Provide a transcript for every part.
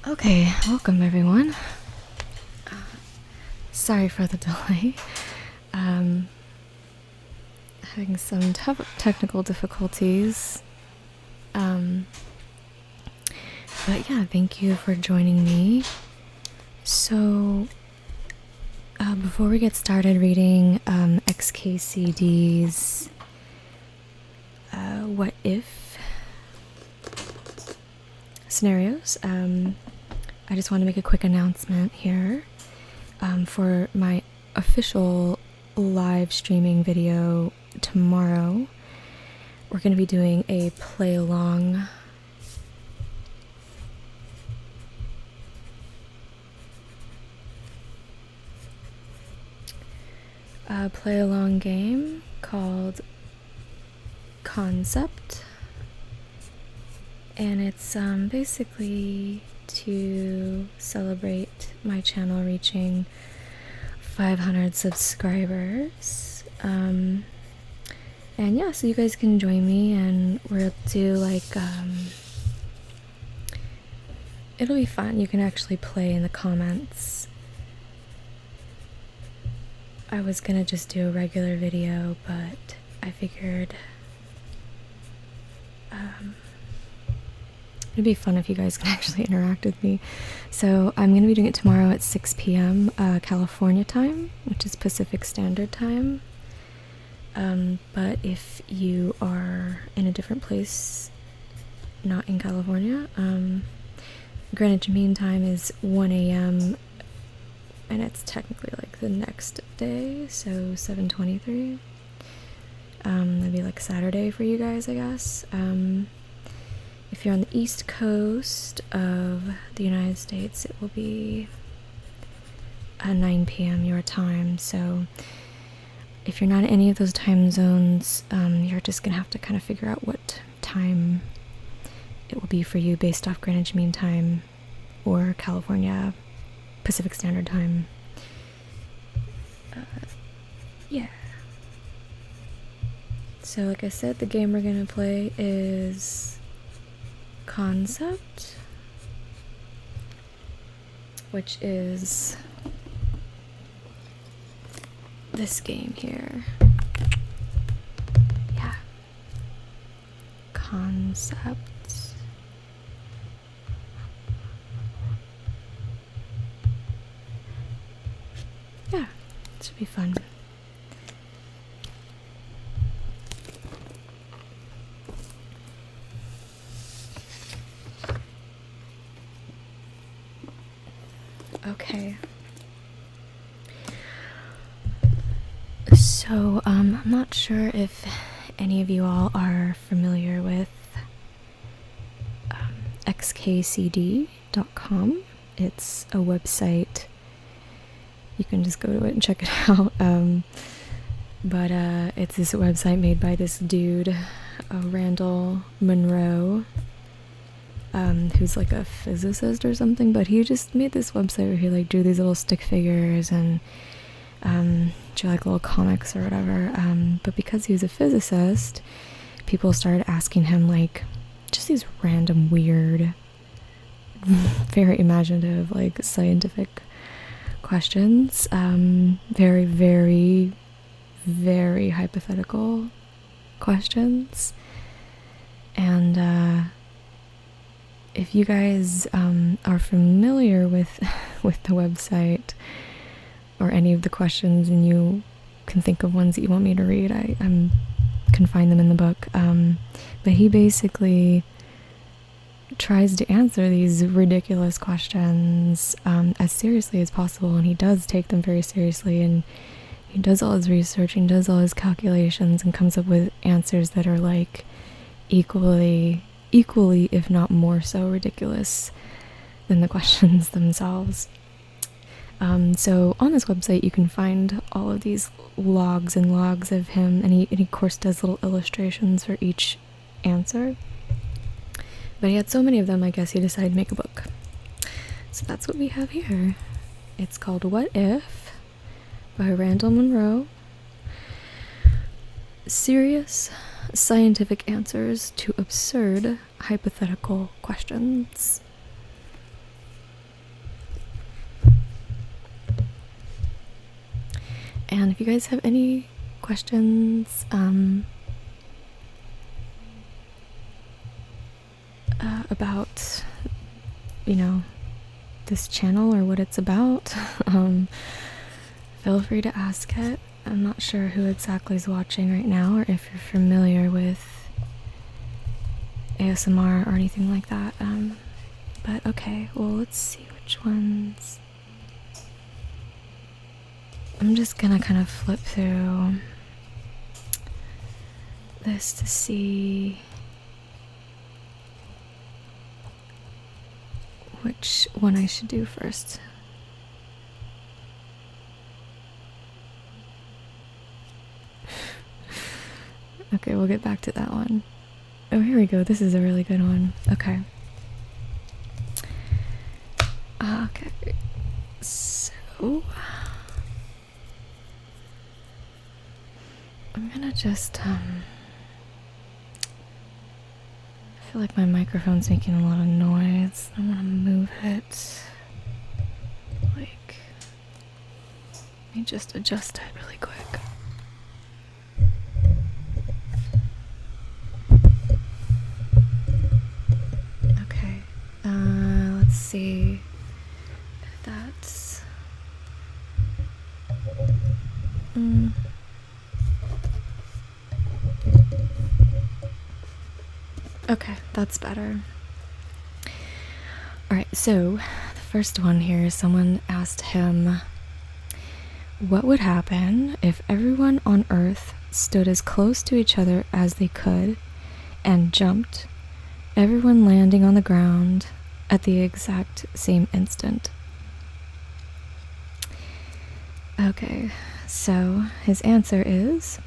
Okay, welcome everyone. Sorry for the delay. Having some technical difficulties. But yeah, thank you for joining me. So, before we get started reading XKCD's What If scenarios, I just want to make a quick announcement here for my official live streaming video tomorrow. We're going to be doing a play along game called Concept, and it's basically to celebrate my channel reaching 500 subscribers. And yeah, so you guys can join me and we'll do like it'll be fun. You can actually play in the comments. I was gonna just do a regular video, but I figured it'd be fun if you guys can actually interact with me. So I'm gonna be doing it tomorrow at 6 p.m. California time, which is Pacific Standard Time. But if you are in a different place, not in California, Greenwich Mean Time is 1 a.m. and it's technically like the next day, so 7:23. That'd be like Saturday for you guys, I guess. If you're on the East Coast of the United States, it will be 9 p.m. your time. So if you're not in any of those time zones, you're just gonna have to kind of figure out what time it will be for you based off Greenwich Mean Time or California Pacific Standard Time. Yeah. So like I said, the game we're gonna play is Concept, which is this game here. Yeah. Concept. Yeah, it should be fun. Okay. So, I'm not sure if any of you all are familiar with XKCD.com. It's a website. You can just go to it and check it out. But it's this website made by this dude, Randall Monroe, who's like a physicist or something, but he just made this website where he like drew these little stick figures and drew like little comics or whatever. But because he was a physicist, people started asking him like just these random weird, very imaginative, like scientific questions. Very, very, very hypothetical questions. And if you guys are familiar with the website or any of the questions and you can think of ones that you want me to read, I can find them in the book. But he basically tries to answer these ridiculous questions as seriously as possible, and he does take them very seriously, and he does all his research and does all his calculations and comes up with answers that are like equally, if not more so, ridiculous than the questions themselves. So on this website you can find all of these logs and logs of him, and he of course does little illustrations for each answer. But he had so many of them, I guess he decided to make a book. So that's what we have here. It's called What If by Randall Monroe. Serious scientific answers to absurd hypothetical questions. And if you guys have any questions about, you know, this channel or what it's about, feel free to ask it. I'm not sure who exactly is watching right now, or if you're familiar with ASMR or anything like that. But okay, well, let's see which ones. I'm just gonna kind of flip through this to see which one I should do first. Okay, we'll get back to that one. Oh, here we go. This is a really good one. Okay. Okay. So I'm gonna just I feel like my microphone's making a lot of noise. I'm gonna move it. Like, let me just adjust it really quick. Okay, let's see if that's okay, that's better. Alright, so the first one here, someone asked him, what would happen if everyone on Earth stood as close to each other as they could and jumped, everyone landing on the ground at the exact same instant? Okay, so his answer is,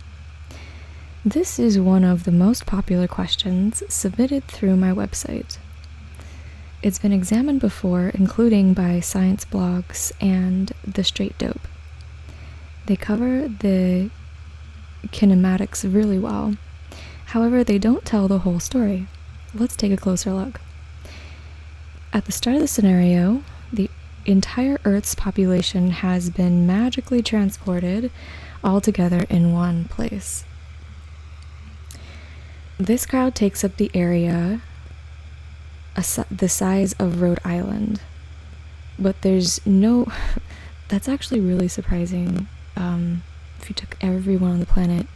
this is one of the most popular questions submitted through my website. It's been examined before, including by science blogs and The Straight Dope. They cover the kinematics really well. However, they don't tell the whole story. Let's take a closer look. At the start of the scenario, the entire Earth's population has been magically transported all together in one place. This crowd takes up the area the size of Rhode Island, but there's no... That's actually really surprising. If you took everyone on the planet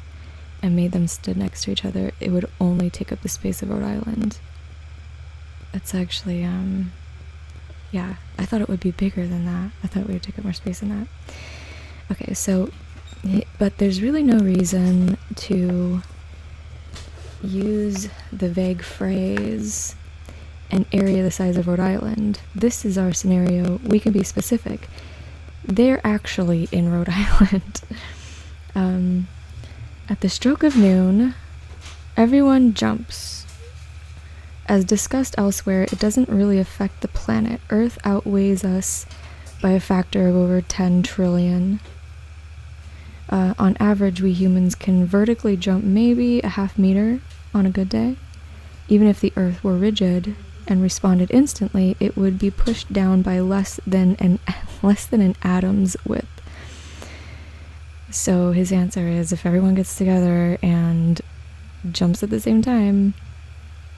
and made them stood next to each other, it would only take up the space of Rhode Island. That's actually, yeah, I thought it would be bigger than that. I thought we would take up more space than that. Okay, so, but there's really no reason to use the vague phrase, an area the size of Rhode Island. This is our scenario. We can be specific. They're actually in Rhode Island. At the stroke of noon, everyone jumps. As discussed elsewhere, it doesn't really affect the planet. Earth outweighs us by a factor of over 10 trillion. On average, we humans can vertically jump maybe a half meter on a good day. Even if the Earth were rigid and responded instantly, it would be pushed down by less than an atom's width. So his answer is, if everyone gets together and jumps at the same time,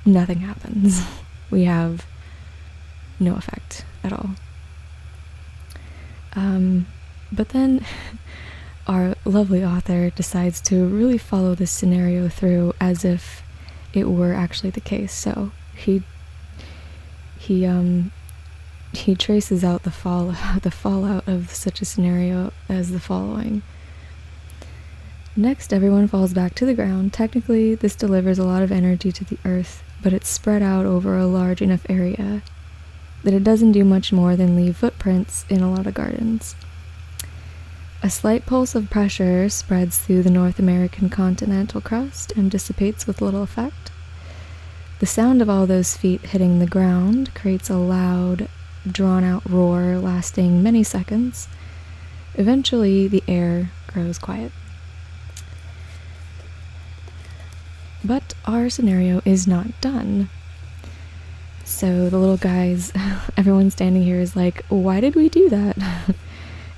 nothing happens. We have no effect at all. But then our lovely author decides to really follow this scenario through as if it were actually the case. So he traces out the fallout of such a scenario as the following. Next, everyone falls back to the ground. Technically, this delivers a lot of energy to the Earth, but it's spread out over a large enough area that it doesn't do much more than leave footprints in a lot of gardens. A slight pulse of pressure spreads through the North American continental crust and dissipates with little effect. The sound of all those feet hitting the ground creates a loud, drawn-out roar lasting many seconds. Eventually, the air grows quiet. But our scenario is not done. So the little guys, everyone standing here is like, why did we do that?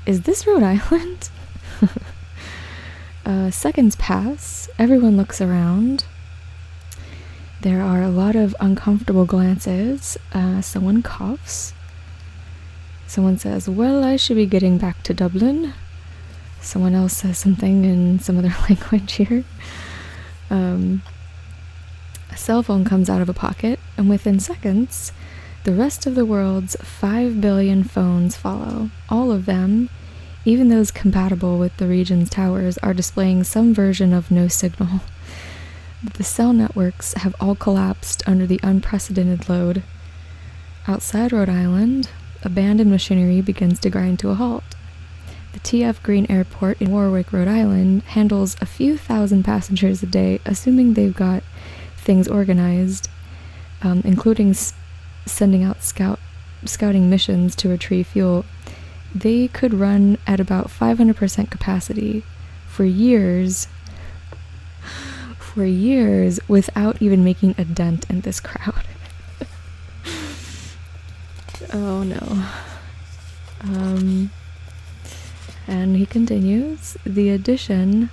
Is this Rhode Island? Seconds pass. Everyone looks around. There are a lot of uncomfortable glances. Someone coughs. Someone says, "Well, I should be getting back to Dublin." Someone else says something in some other language here. A cell phone comes out of a pocket, and within seconds, the rest of the world's 5 billion phones follow. All of them, even those compatible with the region's towers, are displaying some version of no signal. The cell networks have all collapsed under the unprecedented load. Outside Rhode Island, abandoned machinery begins to grind to a halt. The TF Green Airport in Warwick, Rhode Island, handles a few thousand passengers a day, assuming they've got things organized, including sending out scouting missions to retrieve fuel. They could run at about 500% capacity for years without even making a dent in this crowd. Oh no. And he continues, the addition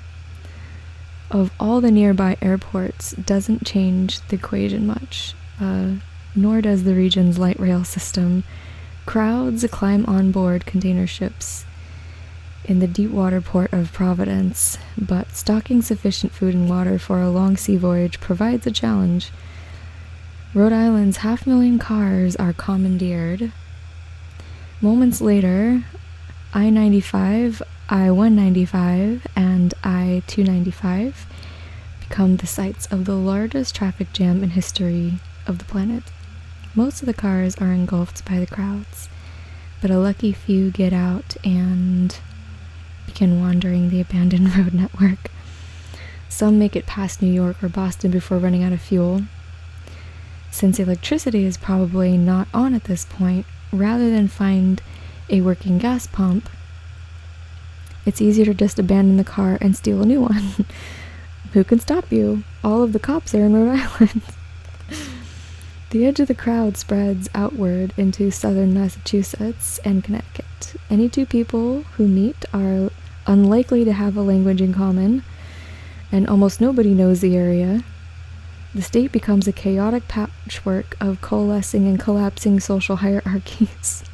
of all the nearby airports doesn't change the equation much, nor does the region's light rail system. Crowds climb on board container ships in the deep water port of Providence, but stocking sufficient food and water for a long sea voyage provides a challenge. Rhode Island's 500,000 cars are commandeered. Moments later, I-95, I-195, and I-295 become the sites of the largest traffic jam in history of the planet. Most of the cars are engulfed by the crowds, but a lucky few get out and begin wandering the abandoned road network. Some make it past New York or Boston before running out of fuel. Since electricity is probably not on at this point, rather than find a working gas pump, it's easier to just abandon the car and steal a new one. Who can stop you? All of the cops are in Rhode Island. The edge of the crowd spreads outward into southern Massachusetts and Connecticut. Any two people who meet are unlikely to have a language in common, and almost nobody knows the area. The state becomes a chaotic patchwork of coalescing and collapsing social hierarchies.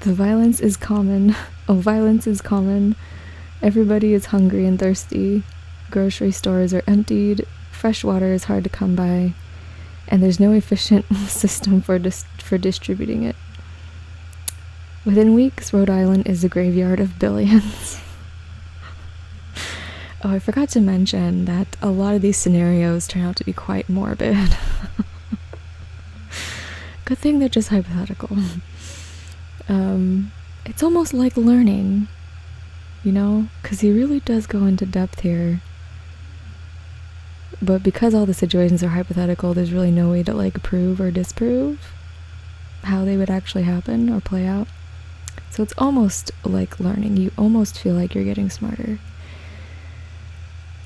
The violence is common. Violence is common. Everybody is hungry and thirsty. Grocery stores are emptied. Fresh water is hard to come by. And there's no efficient system for distributing it. Within weeks, Rhode Island is a graveyard of billions. Oh, I forgot to mention that a lot of these scenarios turn out to be quite morbid. Good thing they're just hypothetical. It's almost like learning, you know, because he really does go into depth here. But because all the situations are hypothetical, there's really no way to like prove or disprove how they would actually happen or play out. So it's almost like learning. You almost feel like you're getting smarter.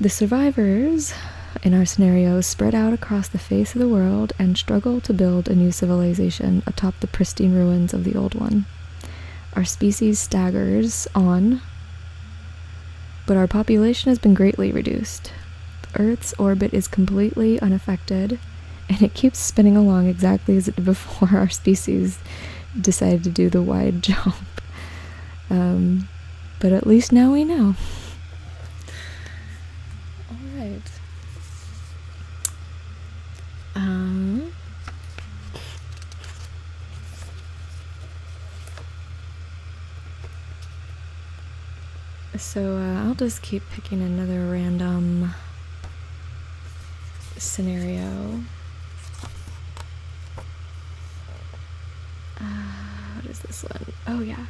The survivors in our scenario spread out across the face of the world and struggle to build a new civilization atop the pristine ruins of the old one. Our species staggers on, but our population has been greatly reduced. The Earth's orbit is completely unaffected, and it keeps spinning along exactly as it did before our species decided to do the wide jump. But at least now we know. Alright. So I'll just keep picking another random scenario. What is this one? Oh yeah.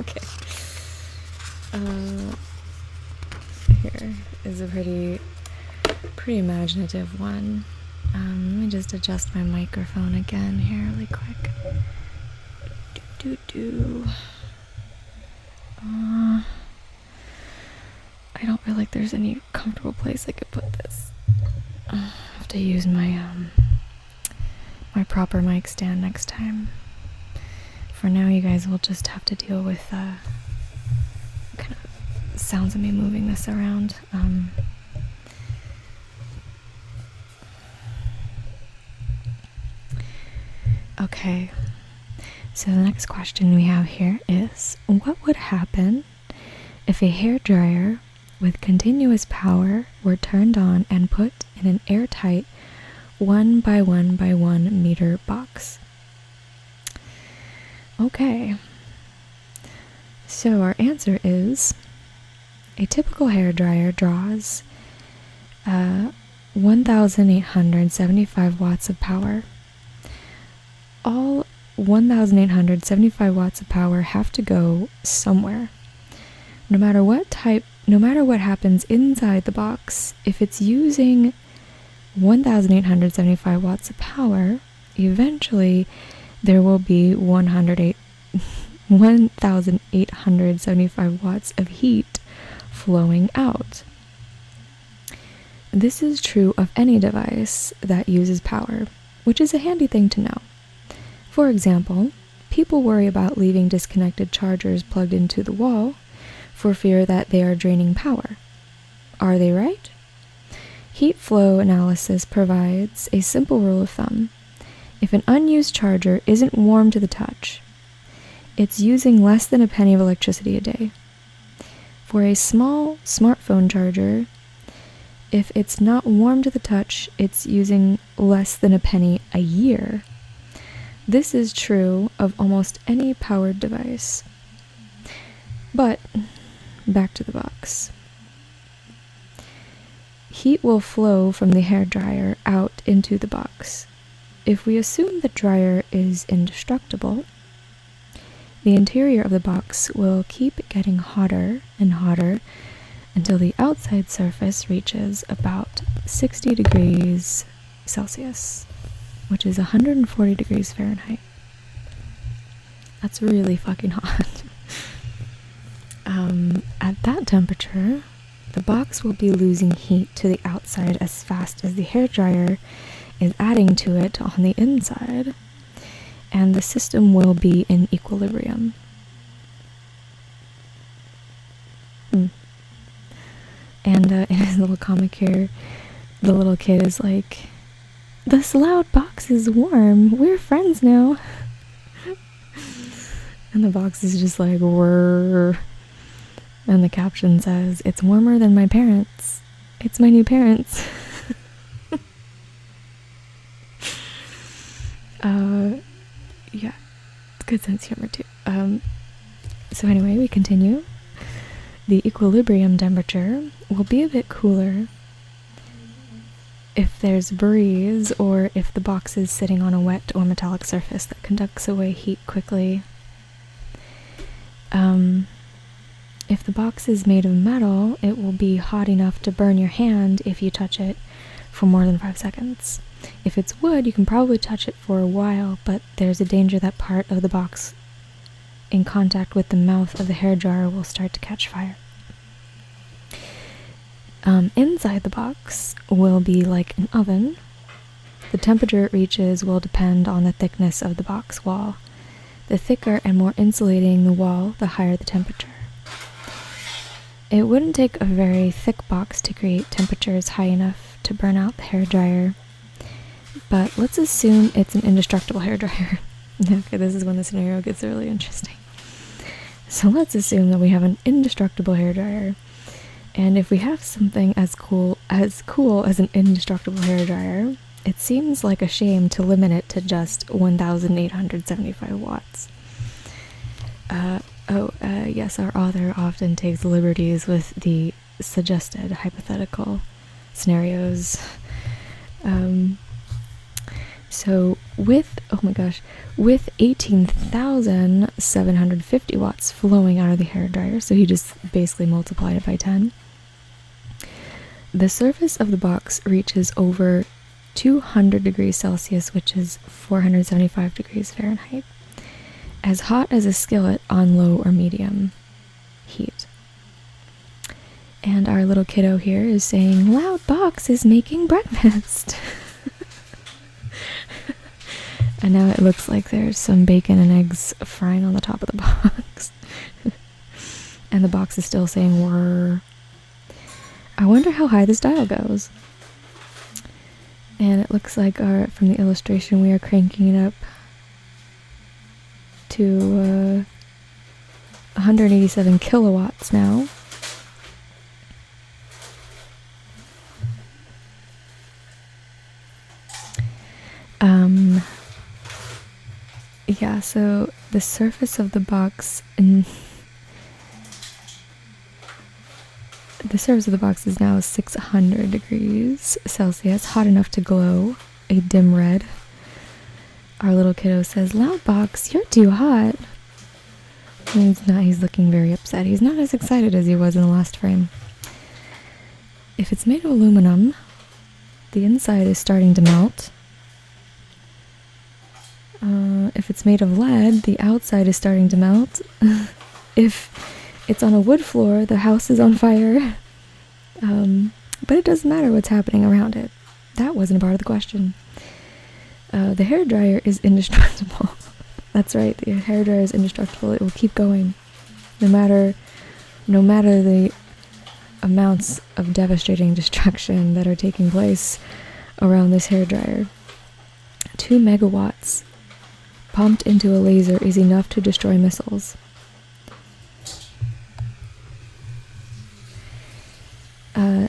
Okay. Here is a pretty imaginative one. Let me just adjust my microphone again here really quick. I don't feel like there's any comfortable place I could put this. I have to use my my proper mic stand next time for now, you guys will just have to deal with kind of sounds of me moving this around. Okay, so the next question we have here is, what would happen if a hairdryer with continuous power were turned on and put in an airtight 1 by 1 by 1 meter box? Okay, so our answer is a typical hairdryer draws 1,875 watts of power. All 1,875 watts of power have to go somewhere. No matter what happens inside the box, if it's using 1,875 watts of power, eventually there will be 1,875 watts of heat flowing out. This is true of any device that uses power, which is a handy thing to know. For example, people worry about leaving disconnected chargers plugged into the wall for fear that they are draining power. Are they right? Heat flow analysis provides a simple rule of thumb. If an unused charger isn't warm to the touch, it's using less than a penny of electricity a day. For a small smartphone charger, if it's not warm to the touch, it's using less than a penny a year. This is true of almost any powered device. But, back to the box. Heat will flow from the hairdryer out into the box. If we assume the dryer is indestructible, the interior of the box will keep getting hotter and hotter until the outside surface reaches about 60 degrees Celsius, which is 140 degrees Fahrenheit. That's really fucking hot. At that temperature, the box will be losing heat to the outside as fast as the hairdryer is adding to it on the inside, and the system will be in equilibrium. And in his little comic here, the little kid is like, "This loud box is warm. We're friends now." And the box is just like, "Whirr." And the caption says, "It's warmer than my parents. It's my new parents." Yeah, good sense humor too. So anyway, we continue. The equilibrium temperature will be a bit cooler if there's breeze or if the box is sitting on a wet or metallic surface that conducts away heat quickly. If the box is made of metal, it will be hot enough to burn your hand if you touch it for more than 5 seconds. If it's wood, you can probably touch it for a while, but there's a danger that part of the box in contact with the mouth of the hairdryer will start to catch fire. Inside the box will be like an oven. The temperature it reaches will depend on the thickness of the box wall. The thicker and more insulating the wall, the higher the temperature. It wouldn't take a very thick box to create temperatures high enough to burn out the hairdryer, but let's assume it's an indestructible hairdryer. Okay, this is when the scenario gets really interesting. So let's assume that we have an indestructible hairdryer, and if we have something as cool as an indestructible hairdryer, it seems like a shame to limit it to just 1,875 watts. Yes, our author often takes liberties with the suggested hypothetical scenarios. So with 18,750 watts flowing out of the hairdryer, so he just basically multiplied it by 10, the surface of the box reaches over 200 degrees Celsius, which is 475 degrees Fahrenheit, as hot as a skillet on low or medium heat. And our little kiddo here is saying, "Loud box is making breakfast." And now it looks like there's some bacon and eggs frying on the top of the box. And the box is still saying whir. I wonder how high this dial goes. And it looks like from the illustration we are cranking it up to 187 kilowatts now. Yeah, so the surface of the box is now 600 degrees Celsius, hot enough to glow a dim red. Our little kiddo says, "Loud box, you're too hot." And he's looking very upset. He's not as excited as he was in the last frame. If it's made of aluminum, the inside is starting to melt. If it's made of lead, the outside is starting to melt. If it's on a wood floor, the house is on fire. But it doesn't matter what's happening around it. That wasn't a part of the question. The hairdryer is indestructible. That's right, the hairdryer is indestructible. It will keep going. No matter the amounts of devastating destruction that are taking place around this hairdryer. 2 megawatts pumped into a laser is enough to destroy missiles.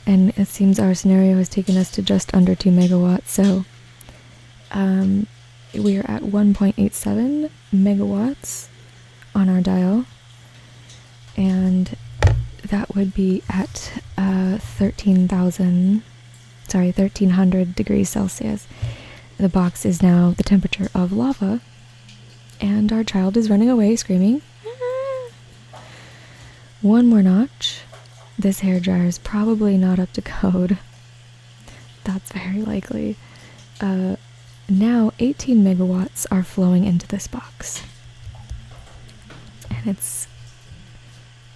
And it seems our scenario has taken us to just under 2 megawatts, so we are at 1.87 megawatts on our dial, and that would be at 1300 degrees Celsius. The box is now the temperature of lava, and our child is running away screaming. One more notch. This hairdryer is probably not up to code. That's very likely. Now 18 megawatts are flowing into this box. And it's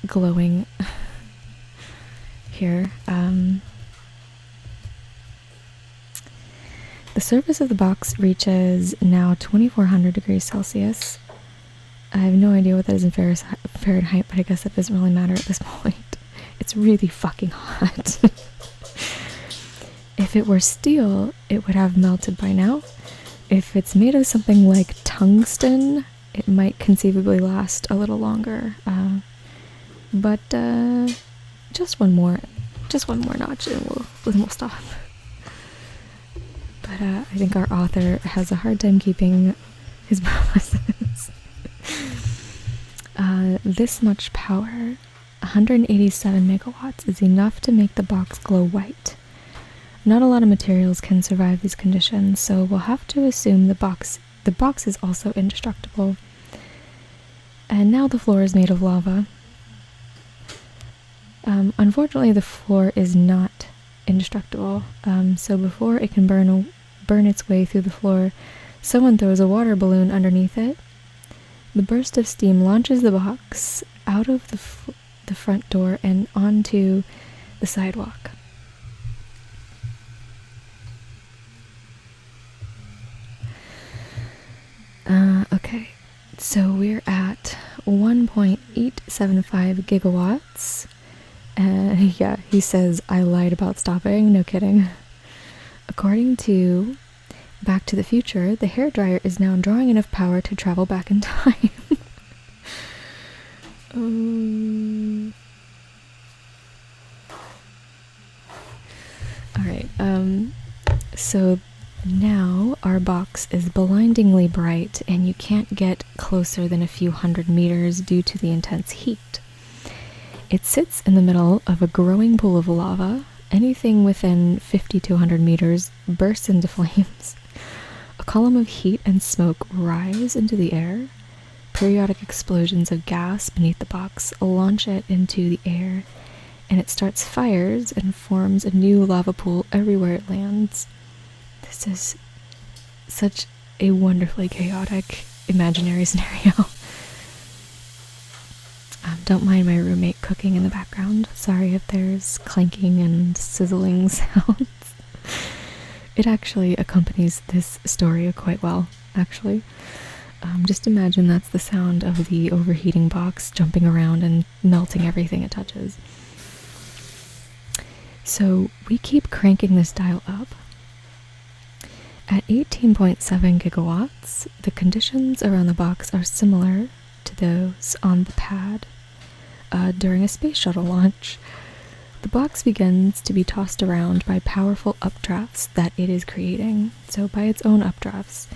glowing here. The surface of the box reaches now 2400 degrees Celsius. I have no idea what that is in Fahrenheit, but I guess that doesn't really matter at this point. It's really fucking hot. If it were steel, it would have melted by now. If it's made of something like tungsten, it might conceivably last a little longer. But just one more notch and we'll stop. But I think our author has a hard time keeping his promises. This much power, 187 megawatts, is enough to make the box glow white. Not a lot of materials can survive these conditions, so we'll have to assume the box is also indestructible. And now the floor is made of lava. Unfortunately, the floor is not indestructible, so before it can burn its way through the floor, someone throws a water balloon underneath it. The burst of steam launches the box out of the front door and onto the sidewalk. Okay, so we're at 1.875 gigawatts. Yeah, he says I lied about stopping. No kidding. According to Back to the Future, the hairdryer is now drawing enough power to travel back in time. Alright, so now our box is blindingly bright and you can't get closer than a few hundred meters due to the intense heat. It sits in the middle of a growing pool of lava. Anything within 50 to 100 meters bursts into flames. A column of heat and smoke rise into the air. Periodic explosions of gas beneath the box launch it into the air, and it starts fires and forms a new lava pool everywhere it lands. This is such a wonderfully chaotic imaginary scenario. Don't mind my roommate cooking in the background. Sorry if there's clanking and sizzling sounds. It actually accompanies this story quite well. actually. Just imagine that's the sound of the overheating box jumping around and melting everything it touches. So we keep cranking this dial up. At 18.7 gigawatts, the conditions around the box are similar to those on the pad during a space shuttle launch. The box begins to be tossed around by powerful updrafts that it is creating, so by its own updrafts.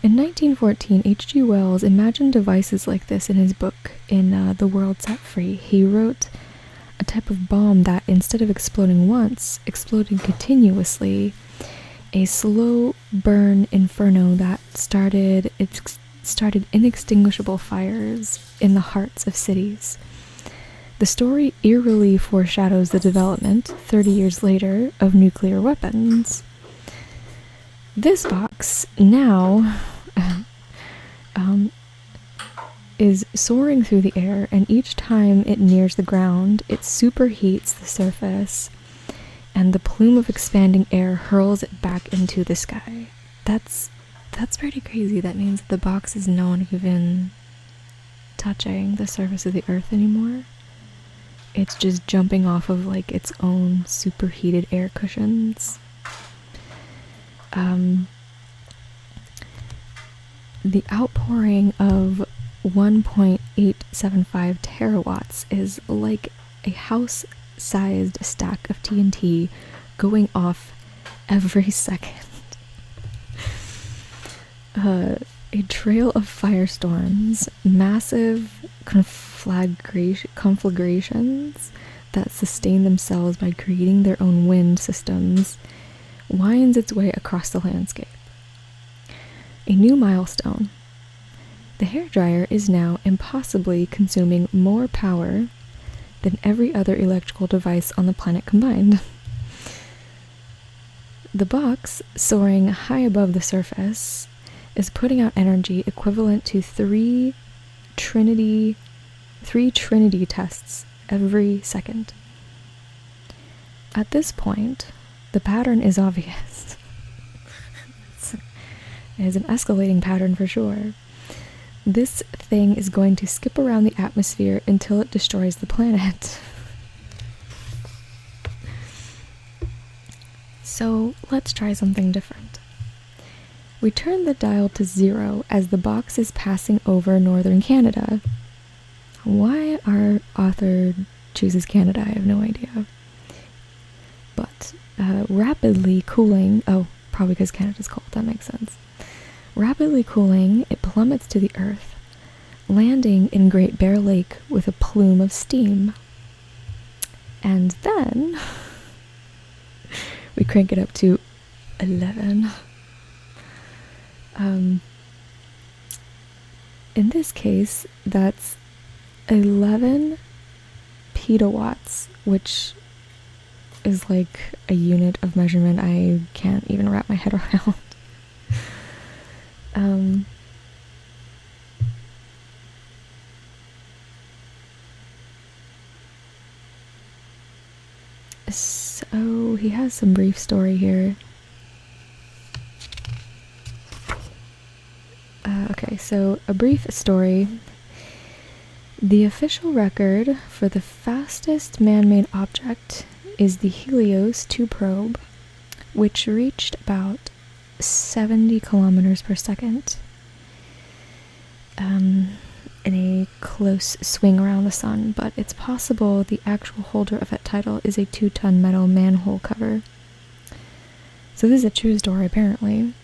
In 1914, H.G. Wells imagined devices like this in his book, In The World Set Free. He wrote a type of bomb that, instead of exploding once, exploded continuously, a slow burn inferno that started inextinguishable fires in the hearts of cities. The story eerily foreshadows the development, 30 years later, of nuclear weapons. This box now is soaring through the air, and each time it nears the ground, it superheats the surface, and the plume of expanding air hurls it back into the sky. That's pretty crazy. That means the box is not even touching the surface of the earth anymore. It's just jumping off of like its own superheated air cushions. The outpouring of 1.875 terawatts is like a house-sized stack of TNT going off every second. A trail of firestorms, massive conflagrations that sustain themselves by creating their own wind systems, winds its way across the landscape. A new milestone. The hairdryer is now impossibly consuming more power than every other electrical device on the planet combined. The box, soaring high above the surface, is putting out energy equivalent to three Trinity tests every second. At this point, the pattern is obvious. It is an escalating pattern for sure. This thing is going to skip around the atmosphere until it destroys the planet. So let's try something different. We turn the dial to 0 as the box is passing over northern Canada. Why our author chooses Canada, I have no idea. But rapidly cooling, probably because Canada's cold, that makes sense. Rapidly cooling, it plummets to the earth, landing in Great Bear Lake with a plume of steam. And then we crank it up to 11. In this case, that's 11 petawatts, which is like a unit of measurement I can't even wrap my head around. So he has some brief story here. Okay, so a brief story. The official record for the fastest man-made object is the Helios 2 probe, which reached about 70 kilometers per second in a close swing around the sun, but it's possible the actual holder of that title is a 2-ton metal manhole cover. So this is a true story, apparently.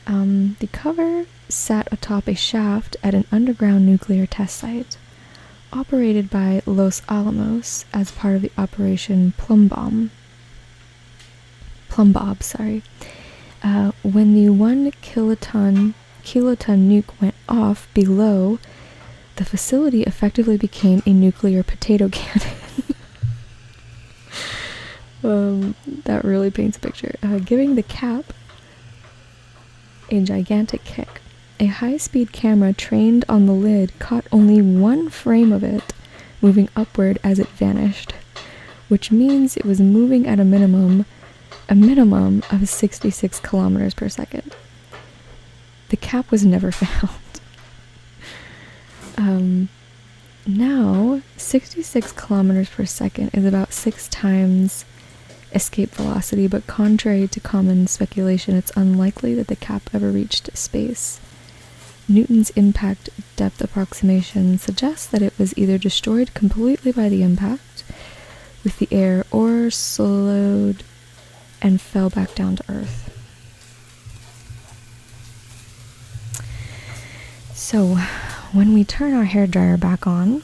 The cover sat atop a shaft at an underground nuclear test site, operated by Los Alamos as part of the Operation Plumbob. When the 1 kiloton nuke went off below, the facility effectively became a nuclear potato cannon. That really paints a picture. Giving the cap a gigantic kick. A high-speed camera trained on the lid caught only one frame of it moving upward as it vanished, which means it was moving at a minimum a minimum of 66 kilometers per second. The cap was never found. Now, 66 kilometers per second is about 6 times escape velocity, but contrary to common speculation, it's unlikely that the cap ever reached space. Newton's impact depth approximation suggests that it was either destroyed completely by the impact with the air or slowed and fell back down to Earth. So, when we turn our hairdryer back on,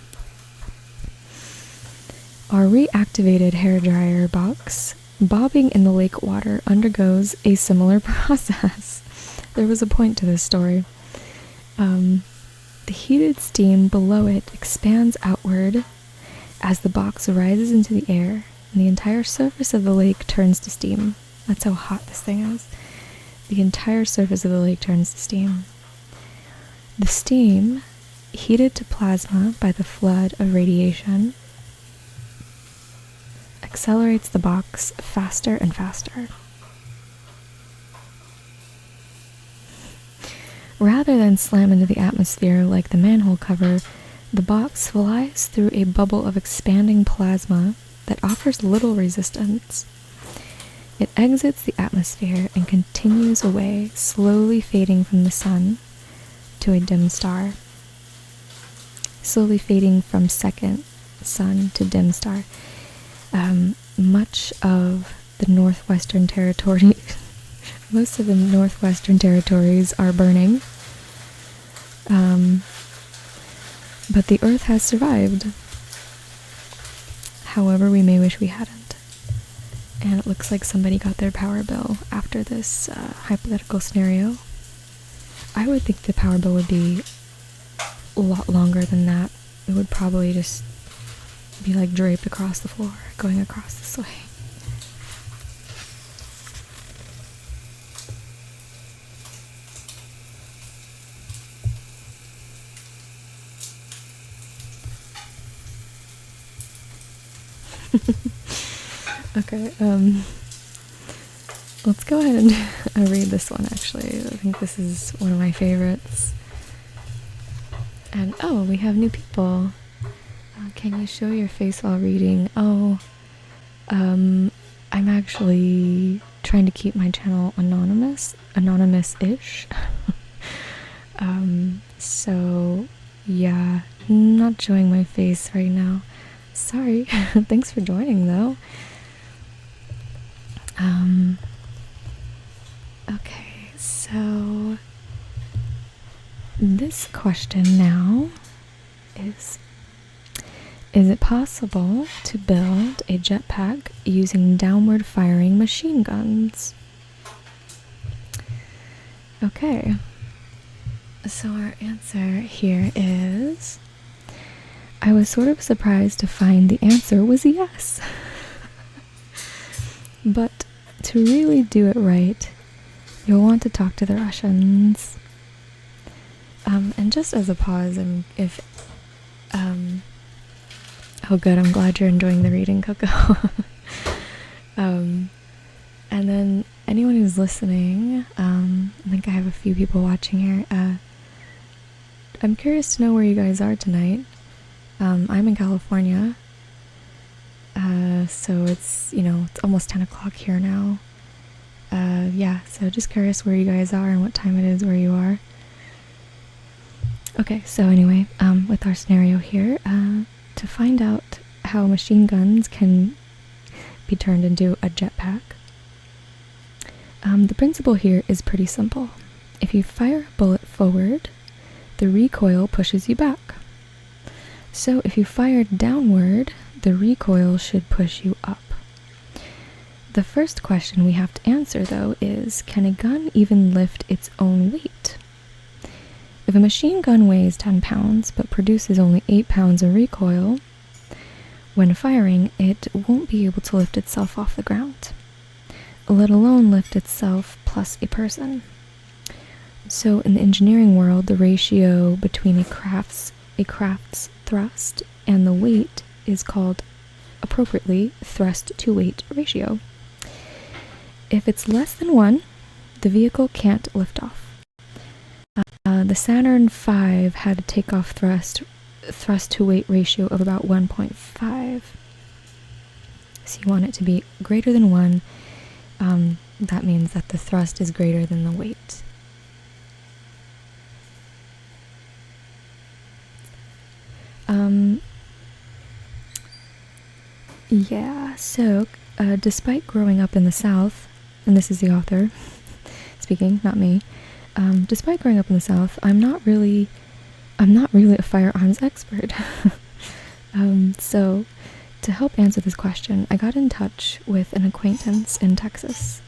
our reactivated hairdryer box bobbing in the lake water undergoes a similar process. There was a point to this story. The heated steam below it expands outward as the box rises into the air, and the entire surface of the lake turns to steam. That's how hot this thing is. The entire surface of the lake turns to steam. The steam, heated to plasma by the flood of radiation, accelerates the box faster and faster. Rather than slam into the atmosphere like the manhole cover, the box flies through a bubble of expanding plasma that offers little resistance. It exits the atmosphere and continues away, slowly fading from the sun to a dim star. Slowly fading from second sun to dim star. Much of the Northwestern Territory, most of the Northwestern Territories are burning. But the Earth has survived. However, we may wish we hadn't. And it looks like somebody got their power bill after this hypothetical scenario. I would think the power bill would be a lot longer than that. It would probably just be like draped across the floor, going across this way. Okay, let's go ahead and read this one, actually. I think this is one of my favorites. And, oh, we have new people. Can you show your face while reading? Oh, I'm actually trying to keep my channel anonymous-ish. So, yeah, not showing my face right now. Sorry. Thanks for joining, though. Okay, so this question now is it possible to build a jetpack using downward firing machine guns? Okay, so our answer here is, I was sort of surprised to find the answer was yes. But to really do it right, you'll want to talk to the Russians. And just as a pause, and oh good, I'm glad you're enjoying the reading, Coco. And then anyone who's listening, I think I have a few people watching here. I'm curious to know where you guys are tonight. I'm in California. So it's, it's almost 10 o'clock here now. Yeah, so just curious where you guys are and what time it is where you are. Okay, so anyway, with our scenario here, to find out how machine guns can be turned into a jetpack, the principle here is pretty simple. If you fire a bullet forward, the recoil pushes you back. So if you fire downward, the recoil should push you up. The first question we have to answer, though, is, can a gun even lift its own weight? If a machine gun weighs 10 pounds but produces only 8 pounds of recoil, when firing, it won't be able to lift itself off the ground, let alone lift itself plus a person. So in the engineering world, the ratio between a craft's thrust and the weight is called, appropriately, thrust to weight ratio. If it's less than 1, the vehicle can't lift off. The Saturn V had a takeoff thrust to weight ratio of about 1.5. So you want it to be greater than 1. That means that the thrust is greater than the weight. Yeah, so despite growing up in the South, and this is the author speaking, not me, despite growing up in the South, I'm not really a firearms expert. So to help answer this question, I got in touch with an acquaintance in Texas.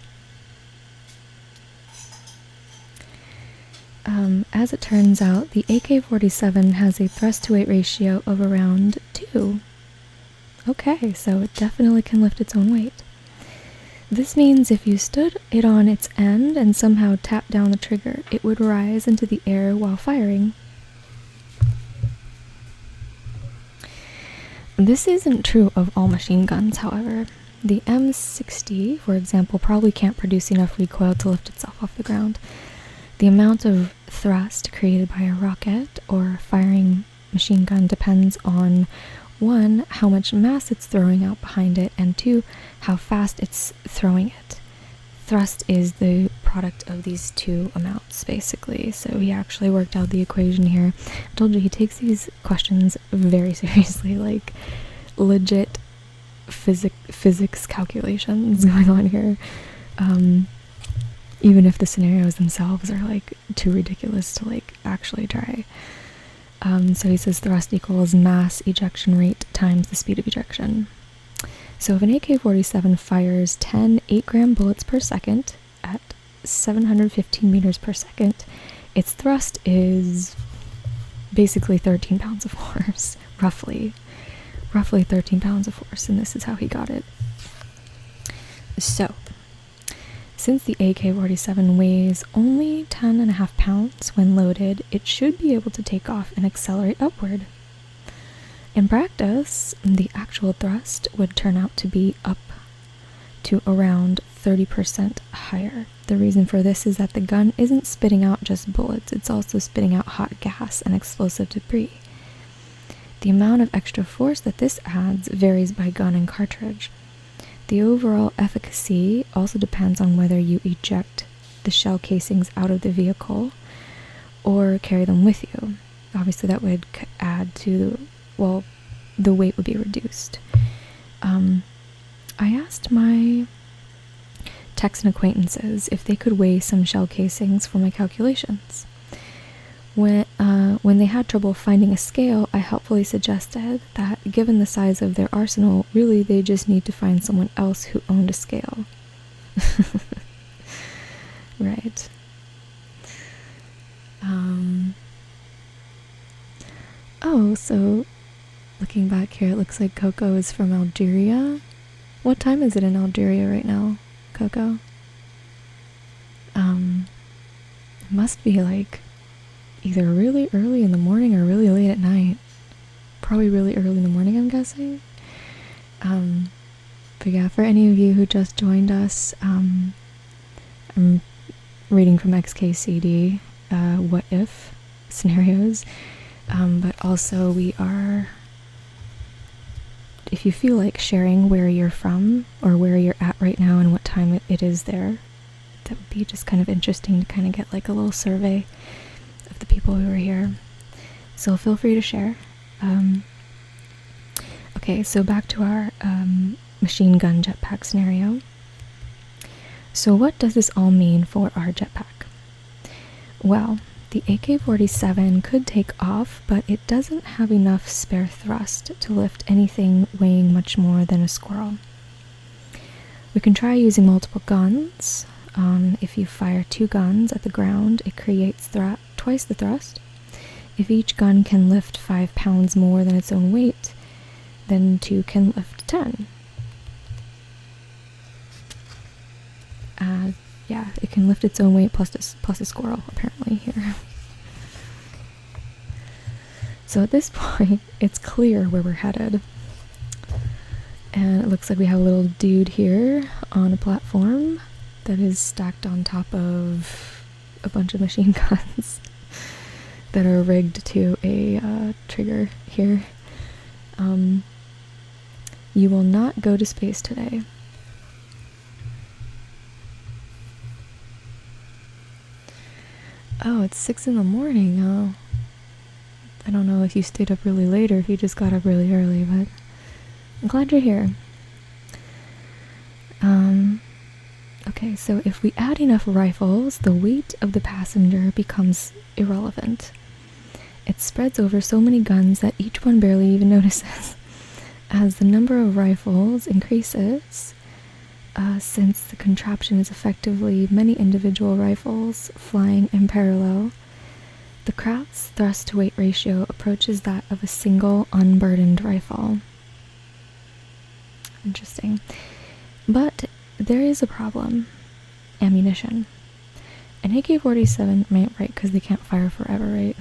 As it turns out, the AK-47 has a thrust-to-weight ratio of around 2. Okay, so it definitely can lift its own weight. This means if you stood it on its end and somehow tapped down the trigger, it would rise into the air while firing. This isn't true of all machine guns, however. The M60, for example, probably can't produce enough recoil to lift itself off the ground. The amount of thrust created by a rocket or firing machine gun depends on 1, how much mass it's throwing out behind it, and 2, how fast it's throwing it. Thrust is the product of these two amounts, basically. So he actually worked out the equation here. I told you he takes these questions very seriously, like legit physics calculations going on here. Even if the scenarios themselves are like too ridiculous to like actually try. So he says thrust equals mass ejection rate times the speed of ejection. So if an AK-47 fires 10 8-gram bullets per second at 715 meters per second, its thrust is basically 13 pounds of force, roughly 13 pounds of force, and this is how he got it. So, since the AK-47 weighs only 10.5 pounds when loaded, it should be able to take off and accelerate upward. In practice, the actual thrust would turn out to be up to around 30% higher. The reason for this is that the gun isn't spitting out just bullets, it's also spitting out hot gas and explosive debris. The amount of extra force that this adds varies by gun and cartridge. The overall efficacy also depends on whether you eject the shell casings out of the vehicle or carry them with you. Obviously that would add to, well, the weight would be reduced. I asked my Texan acquaintances if they could weigh some shell casings for my calculations. When they had trouble finding a scale, I helpfully suggested that given the size of their arsenal, really they just need to find someone else who owned a scale. Right. Oh, so looking back here, it looks like Coco is from Algeria. What time is it in Algeria right now, Coco? It must be like either really early in the morning or really late at night. Probably really early in the morning, I'm guessing. But yeah, for any of you who just joined us, I'm reading from XKCD, what if scenarios. But also we are, if you feel like sharing where you're from or where you're at right now and what time it is there, that would be just kind of interesting to kind of get like a little survey of the people who are here. So feel free to share. Okay, so back to our machine gun jetpack scenario. So what does this all mean for our jetpack? Well, the AK-47 could take off, but it doesn't have enough spare thrust to lift anything weighing much more than a squirrel. We can try using multiple guns. If you fire 2 guns at the ground, it creates twice the thrust. If each gun can lift 5 pounds more than its own weight, then 2 can lift 10. Yeah, it can lift its own weight plus a squirrel, apparently, here. So at this point, it's clear where we're headed. And it looks like we have a little dude here on a platform. that is stacked on top of a bunch of machine guns that are rigged to a trigger here. You will not go to space today. Oh, it's 6 in the morning. Oh, I don't know if you stayed up really late or if you just got up really early, but I'm glad you're here. Okay, so if we add enough rifles, the weight of the passenger becomes irrelevant. It spreads over so many guns that each one barely even notices. As the number of rifles increases, since the contraption is effectively many individual rifles flying in parallel, the craft's thrust-to-weight ratio approaches that of a single unburdened rifle. Interesting. But there is a problem. Ammunition. An AK-47, right, because they can't fire forever, right?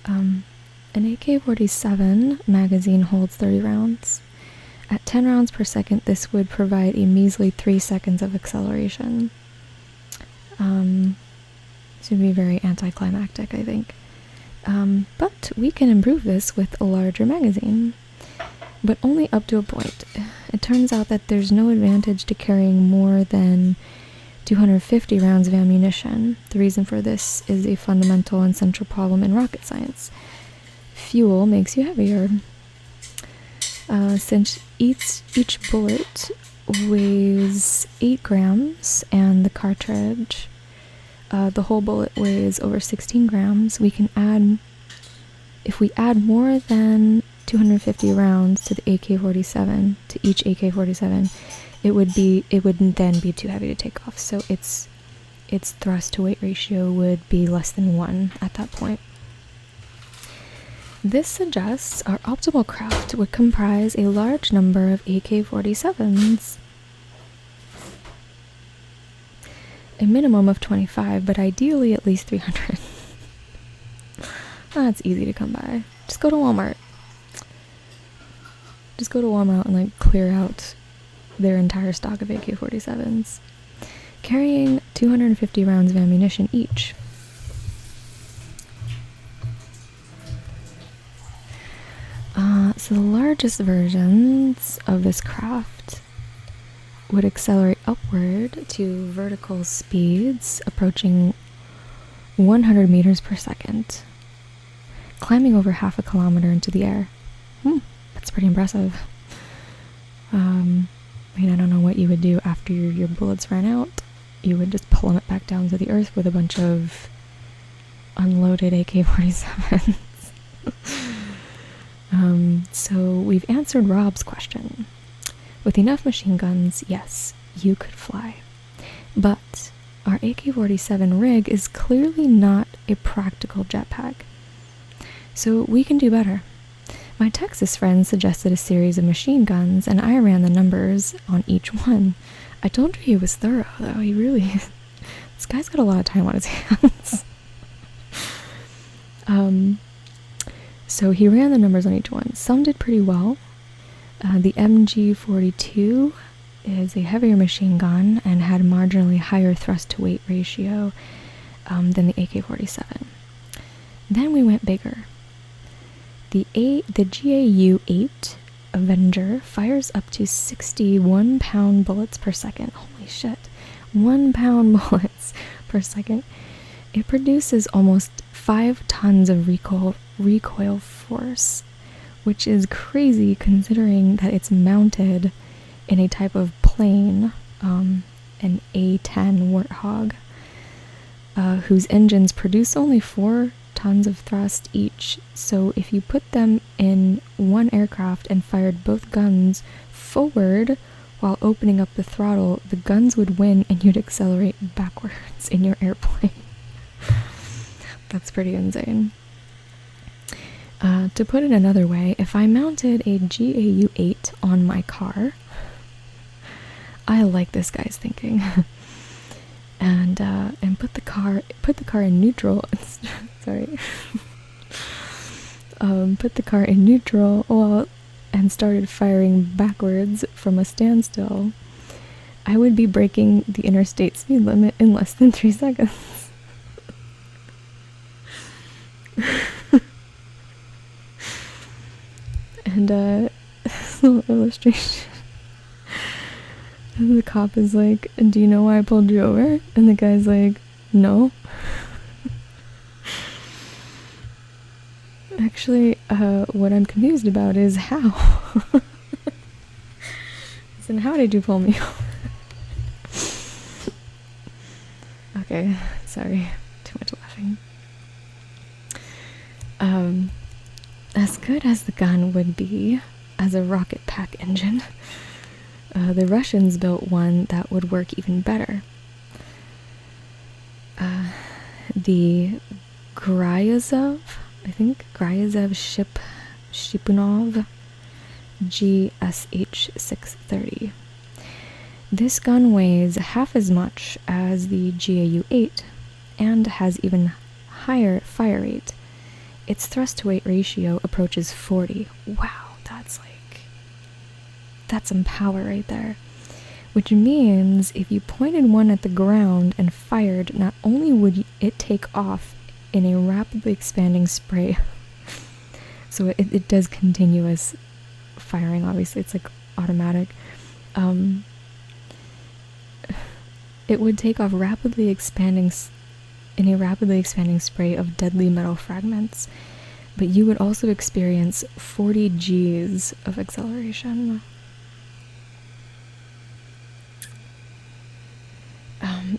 An AK-47 magazine holds 30 rounds. At 10 rounds per second, this would provide a measly 3 seconds of acceleration. This would be very anticlimactic, I think. But we can improve this with a larger magazine. But only up to a point. It turns out that there's no advantage to carrying more than 250 rounds of ammunition. The reason for this is a fundamental and central problem in rocket science. Fuel makes you heavier. Since each bullet weighs 8 grams and the cartridge, the whole bullet weighs over 16 grams, if we add more than 250 rounds to the AK-47, to each AK-47, it would then be too heavy to take off. So its thrust-to-weight ratio would be less than 1 at that point. This suggests our optimal craft would comprise a large number of AK-47s. A minimum of 25, but ideally at least 300. That's easy to come by. Just go to Walmart. Just go to Walmart and like clear out their entire stock of AK-47s, carrying 250 rounds of ammunition each. So the largest versions of this craft would accelerate upward to vertical speeds approaching 100 meters per second, climbing over half a kilometer into the air. That's pretty impressive. I don't know what you would do after your bullets ran out. You would just plummet back down to the earth with a bunch of unloaded AK-47s. So we've answered Rob's question. With enough machine guns, yes, you could fly. But our AK-47 rig is clearly not a practical jetpack. So we can do better. My Texas friend suggested a series of machine guns, and I ran the numbers on each one. I told you he was thorough, though. He really is. This guy's got a lot of time on his hands. So he ran the numbers on each one. Some did pretty well. The MG42 is a heavier machine gun and had a marginally higher thrust-to-weight ratio than the AK-47. Then we went bigger. The GAU-8 Avenger fires up to 61 pound bullets per second. Holy shit. 1 pound bullets per second. It produces almost 5 tons of recoil force, which is crazy considering that it's mounted in a type of plane, an A-10 Warthog, whose engines produce only 4 tons of thrust each. So if you put them in one aircraft and fired both guns forward while opening up the throttle, the guns would win and you'd accelerate backwards in your airplane. That's pretty insane. To put it another way, if I mounted a GAU-8 on my car, I like this guy's thinking, and put the car in neutral. Sorry. Put the car in neutral and started firing backwards from a standstill. I would be breaking the interstate speed limit in less than 3 seconds. And this little illustration. And the cop is like, "Do you know why I pulled you over?" And the guy's like, "No." Actually, what I'm confused about is how. Then how did you pull me over? Okay, sorry, too much laughing. As good as the gun would be as a rocket pack engine, the Russians built one that would work even better. The Gryazov, I think, Gryazov Shipunov GSH-630. This gun weighs half as much as the GAU-8 and has even higher fire rate. Its thrust-to-weight ratio approaches 40. Wow, that's some power right there. Which means if you pointed one at the ground and fired, not only would it take off in a rapidly expanding spray, so it does continuous firing, obviously, it's like automatic. It would take off in a rapidly expanding spray of deadly metal fragments, but you would also experience 40 Gs of acceleration.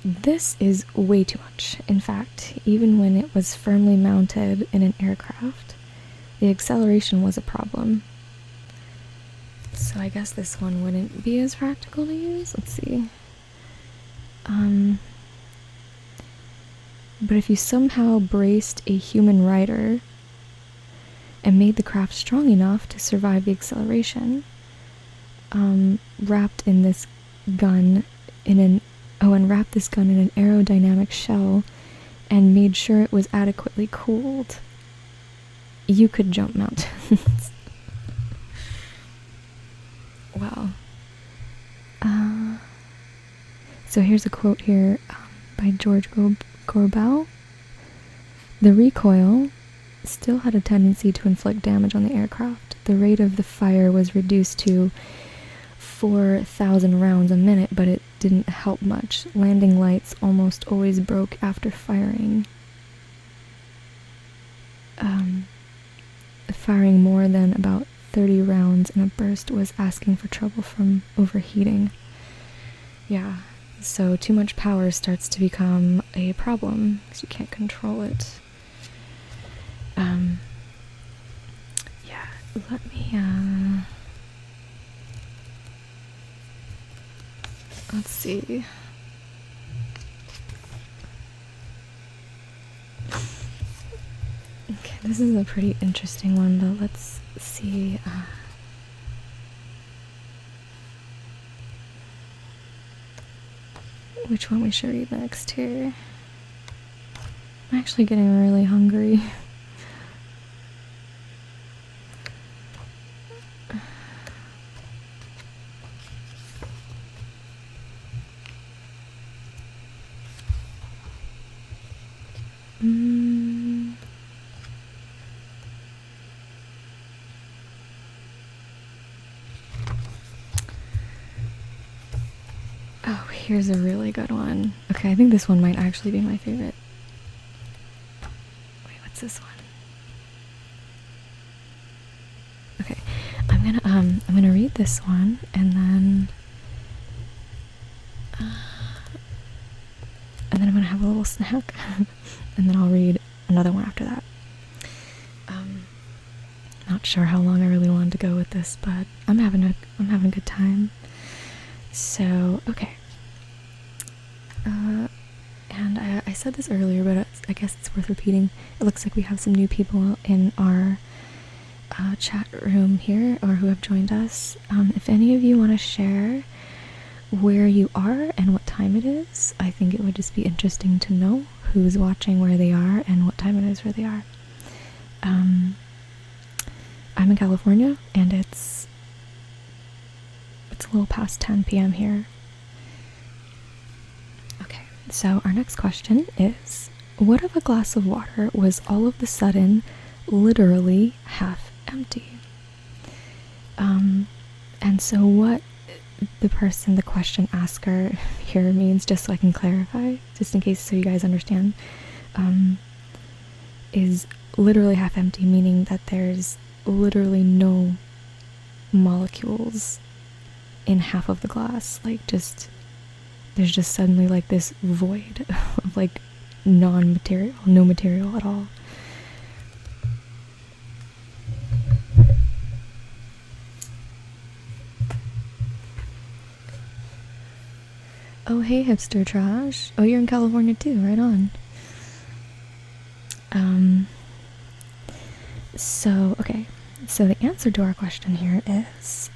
This is way too much. In fact, even when it was firmly mounted in an aircraft, the acceleration was a problem. So I guess this one wouldn't be as practical to use. Let's see. But if you somehow braced a human rider and made the craft strong enough to survive the acceleration, wrapped this gun in an aerodynamic shell and made sure it was adequately cooled, you could jump mountains. Wow. So here's a quote here by George Gorbel. "The recoil still had a tendency to inflict damage on the aircraft. The rate of the fire was reduced to 4,000 rounds a minute, but it didn't help much. Landing lights almost always broke after firing. Firing more than about 30 rounds in a burst was asking for trouble from overheating." Yeah, so too much power starts to become a problem because you can't control it. Yeah, let me, let's see. Okay, this is a pretty interesting one, but let's see. Which one we should read next here? I'm actually getting really hungry. Oh, here's a really good one. Okay, I think this one might actually be my favorite. Wait, what's this one? Okay, I'm gonna read this one and then I'm gonna have a little snack and then I'll read another one after that. Not sure how long I really wanted to go with this, but I'm having a good time. So, okay. And I said this earlier, but I guess it's worth repeating. It looks like we have some new people in our chat room here, or who have joined us. If any of you want to share where you are and what time it is, I think it would just be interesting to know who's watching, where they are, and what time it is where they are. I'm in California, and it's a little past 10 p.m. here. So our next question is, what if a glass of water was all of a sudden literally half empty? And so what the question asker here means, just so I can clarify, just in case so you guys understand, is literally half empty, meaning that there's literally no molecules in half of the glass. Like, just there's just suddenly like this void of like non-material, no material at all. Oh, hey, hipster trash. Oh, you're in California too, right on. So the answer to our question here is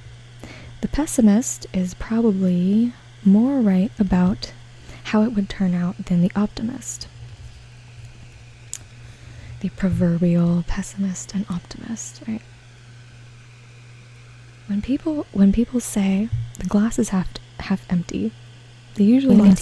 the pessimist is probably more right about how it would turn out than the optimist. The proverbial pessimist and optimist, right? When people say the glass is half empty, they usually mean